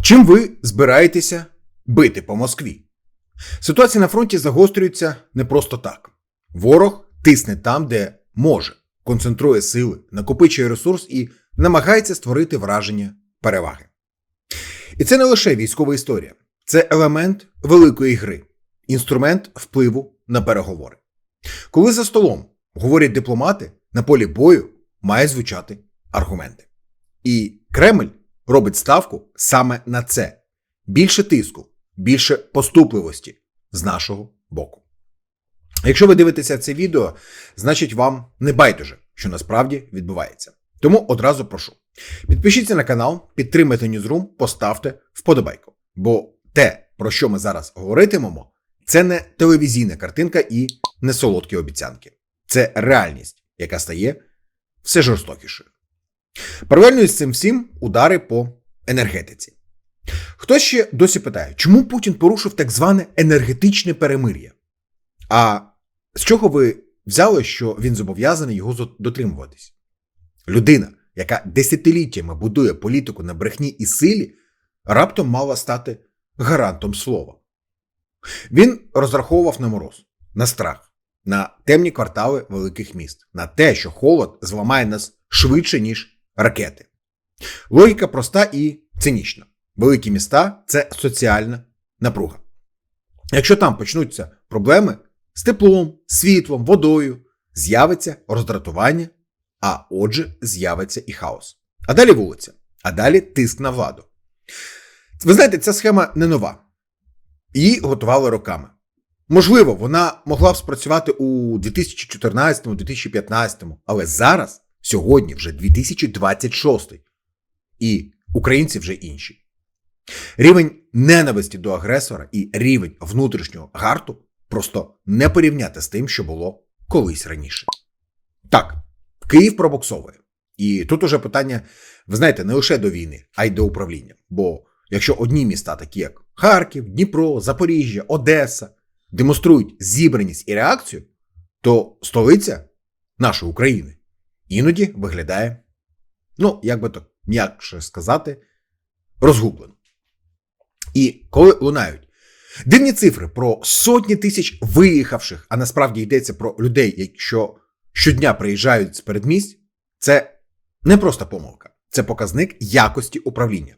Чим ви збираєтеся бити по Москві? Ситуація на фронті загострюється не просто так. Ворог тисне там, де може, концентрує сили, накопичує ресурс і намагається створити враження переваги. І це не лише військова історія. Це елемент великої гри, інструмент впливу на переговори. Коли за столом говорять дипломати, на полі бою мають звучати аргументи. І Кремль робить ставку саме на це. Більше тиску, більше поступливості з нашого боку. Якщо ви дивитеся це відео, значить вам не байдуже, що насправді відбувається. Тому одразу прошу. Підпишіться на канал, підтримайте Newsroom, поставте вподобайку. Бо те, про що ми зараз говоритимемо, це не телевізійна картинка і не солодкі обіцянки. Це реальність, яка стає все жорстокішою. Паралельно з цим всім удари по енергетиці. Хтось ще досі питає, чому Путін порушив так зване енергетичне перемир'я? А з чого ви взяли, що він зобов'язаний його дотримуватись? Людина, яка десятиліттями будує політику на брехні і силі, раптом мала стати гарантом слова. Він розраховував на мороз, на страх, на темні квартали великих міст, на те, що холод зламає нас швидше, ніж ракети. Логіка проста і цинічна. Великі міста – це соціальна напруга. Якщо там почнуться проблеми з теплом, світлом, водою, з'явиться роздратування, а отже з'явиться і хаос. А далі вулиця, а далі тиск на владу. Ви знаєте, ця схема не нова. Її готували роками. Можливо, вона могла б спрацювати у 2014-2015, але зараз, сьогодні вже 2026, і українці вже інші. Рівень ненависті до агресора і рівень внутрішнього гарту просто не порівняти з тим, що було колись раніше. Так, Київ пробуксовує. І тут уже питання, ви знаєте, не лише до війни, а й до управління. Бо якщо одні міста, такі як Харків, Дніпро, Запоріжжя, Одеса, демонструють зібраність і реакцію, то столиця нашої України іноді виглядає, як би то м'якше сказати, розгублено. І коли лунають дивні цифри про сотні тисяч виїхавших, а насправді йдеться про людей, що щодня приїжджають з передмість, це не просто помилка, це показник якості управління.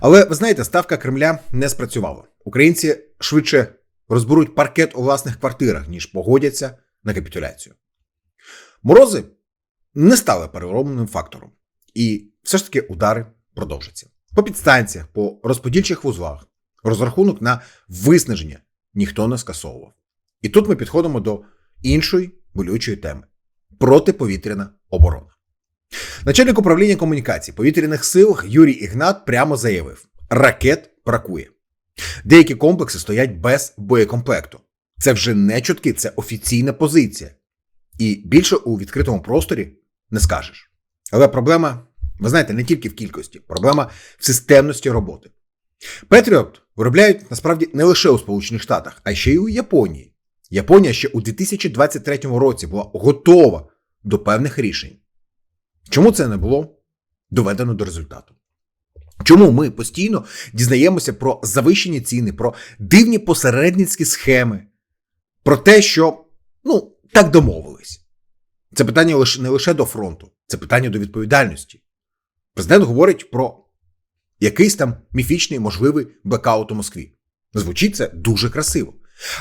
Але, ви знаєте, ставка Кремля не спрацювала. Українці швидше розберуть паркет у власних квартирах, ніж погодяться на капітуляцію. Морози не стали переломним фактором. І все ж таки удари продовжаться. По підстанціях, по розподільчих вузлах, розрахунок на виснаження ніхто не скасовував. І тут ми підходимо до іншої болючої теми – протиповітряна оборона. Начальник управління комунікацій повітряних сил Юрій Ігнат прямо заявив – ракет бракує. Деякі комплекси стоять без боєкомплекту. Це вже не чутки, це офіційна позиція. І більше у відкритому просторі не скажеш. Але проблема, ви знаєте, не тільки в кількості, проблема в системності роботи. Петріот виробляють насправді не лише у Сполучених Штатах, а ще й у Японії. Японія ще у 2023 році була готова до певних рішень. Чому це не було доведено до результату? Чому ми постійно дізнаємося про завищені ціни, про дивні посередницькі схеми, про те, що, так домовились? Це питання не лише до фронту, це питання до відповідальності. Президент говорить про якийсь там міфічний можливий блекаут у Москві. Звучить це дуже красиво.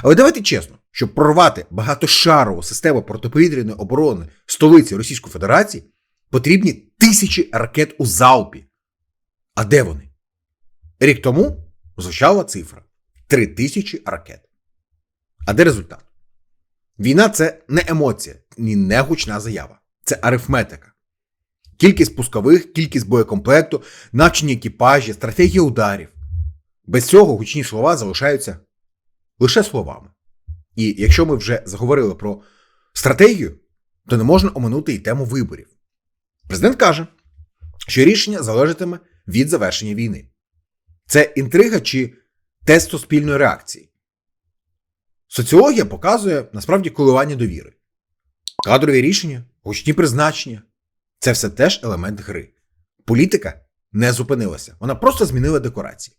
Але давайте чесно, щоб прорвати багатошарову систему протиповітряної оборони столиці Російської Федерації, потрібні тисячі ракет у залпі. А де вони? Рік тому звучала цифра – 3000 ракет. А де результат? Війна – це не емоція, не гучна заява. Це арифметика. Кількість пускових, кількість боєкомплекту, навчені екіпажі, стратегія ударів. Без цього гучні слова залишаються лише словами. І якщо ми вже заговорили про стратегію, то не можна оминути і тему виборів. Президент каже, що рішення залежатиме від завершення війни. Це інтрига чи тест суспільної реакції? Соціологія показує, насправді, коливання довіри. Кадрові рішення, гучні призначення – це все теж елемент гри. Політика не зупинилася. Вона просто змінила декорації.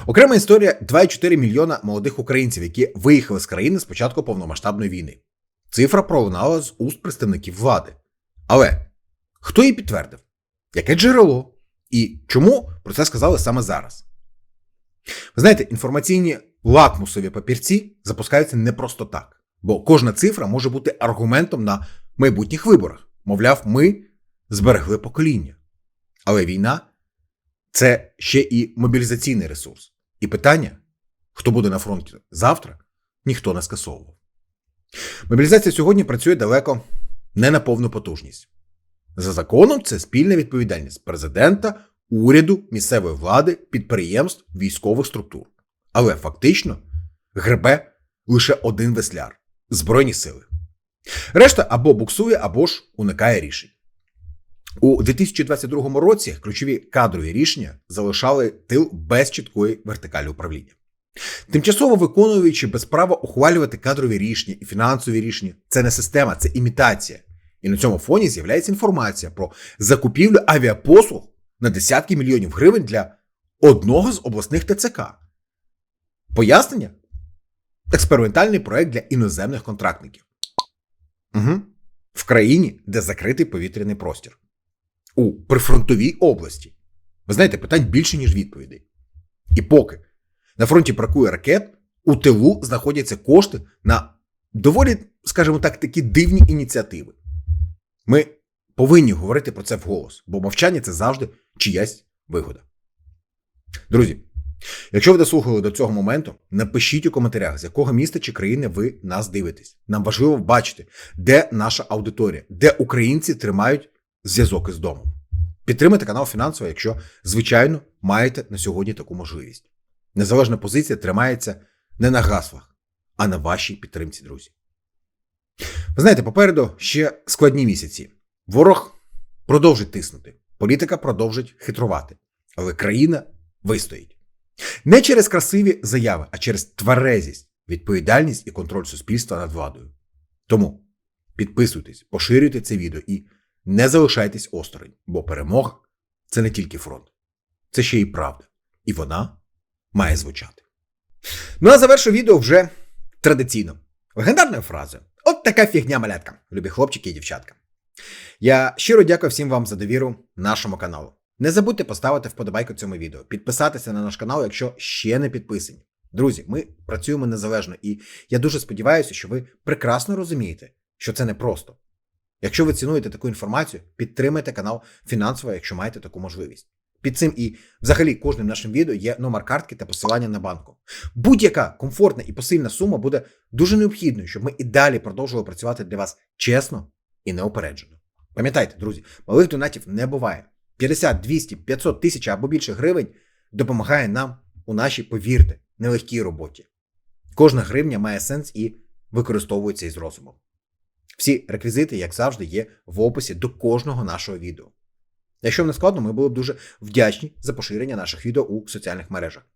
Окрема історія – 2,4 мільйона молодих українців, які виїхали з країни з початку повномасштабної війни. Цифра пролунала з уст представників влади. Але хто її підтвердив? Яке джерело? І чому про це сказали саме зараз? Ви знаєте, інформаційні лакмусові папірці запускаються не просто так. Бо кожна цифра може бути аргументом на майбутніх виборах. Мовляв, ми зберегли покоління. Але війна – це ще і мобілізаційний ресурс. І питання, хто буде на фронті завтра, ніхто не скасовував. Мобілізація сьогодні працює далеко не на повну потужність. За законом це спільна відповідальність президента, уряду, місцевої влади, підприємств, військових структур. Але фактично гребе лише один весляр – Збройні сили. Решта або буксує, або ж уникає рішень. У 2022 році ключові кадрові рішення залишали тил без чіткої вертикалі управління. Тимчасово виконуючи без права ухвалювати кадрові рішення і фінансові рішення – це не система, це імітація. І на цьому фоні з'являється інформація про закупівлю авіапослуг на десятки мільйонів гривень для одного з обласних ТЦК. Пояснення? Експериментальний проект для іноземних контрактників. В країні, де закритий повітряний простір. У прифронтовій області. Ви знаєте, питань більше, ніж відповідей. І поки на фронті бракує ракет, у тилу знаходяться кошти на доволі, скажімо так, такі дивні ініціативи. Ми повинні говорити про це вголос, бо мовчання – це завжди чиясь вигода. Друзі, якщо ви дослухали до цього моменту, напишіть у коментарях, з якого міста чи країни ви нас дивитесь. Нам важливо бачити, де наша аудиторія, де українці тримають зв'язок із домом. Підтримайте канал фінансово, якщо, звичайно, маєте на сьогодні таку можливість. Незалежна позиція тримається не на гаслах, а на вашій підтримці, друзі. Ви знаєте, попереду ще складні місяці. Ворог продовжить тиснути, політика продовжить хитрувати, але країна вистоїть. Не через красиві заяви, а через тверезість, відповідальність і контроль суспільства над владою. Тому підписуйтесь, поширюйте це відео і не залишайтесь осторонь, бо перемога – це не тільки фронт. Це ще і правда. І вона має звучати. Ну а завершу відео вже традиційно. Легендарною фразою. От така фігня, малятка, любі хлопчики і дівчатка. Я щиро дякую всім вам за довіру нашому каналу. Не забудьте поставити вподобайку цьому відео, підписатися на наш канал, якщо ще не підписані. Друзі, ми працюємо незалежно і я дуже сподіваюся, що ви прекрасно розумієте, що це непросто. Якщо ви цінуєте таку інформацію, підтримайте канал фінансово, якщо маєте таку можливість. Під цим і взагалі кожним нашим відео є номер картки та посилання на банку. Будь-яка комфортна і посильна сума буде дуже необхідною, щоб ми і далі продовжували працювати для вас чесно і неупереджено. Пам'ятайте, друзі, малих донатів не буває. 50, 200, 500 тисяч або більше гривень допомагає нам у нашій, повірте, нелегкій роботі. Кожна гривня має сенс і використовується із розумом. Всі реквізити, як завжди, є в описі до кожного нашого відео. Якщо не складно, ми були б дуже вдячні за поширення наших відео у соціальних мережах.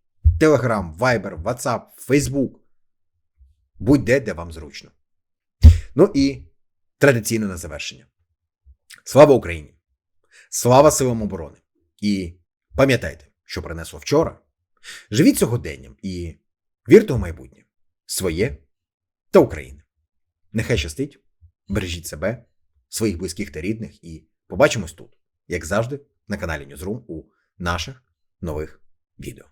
Telegram, Viber, WhatsApp, Facebook. Будь-де, де вам зручно. Ну і традиційно на завершення. Слава Україні! Слава силам оборони! І пам'ятайте, що принесло вчора. Живіть сьогоденням і вірте у майбутнє. Своє та України. Нехай щастить, бережіть себе, своїх близьких та рідних і побачимось тут, як завжди, на каналі Newsroom у наших нових відео.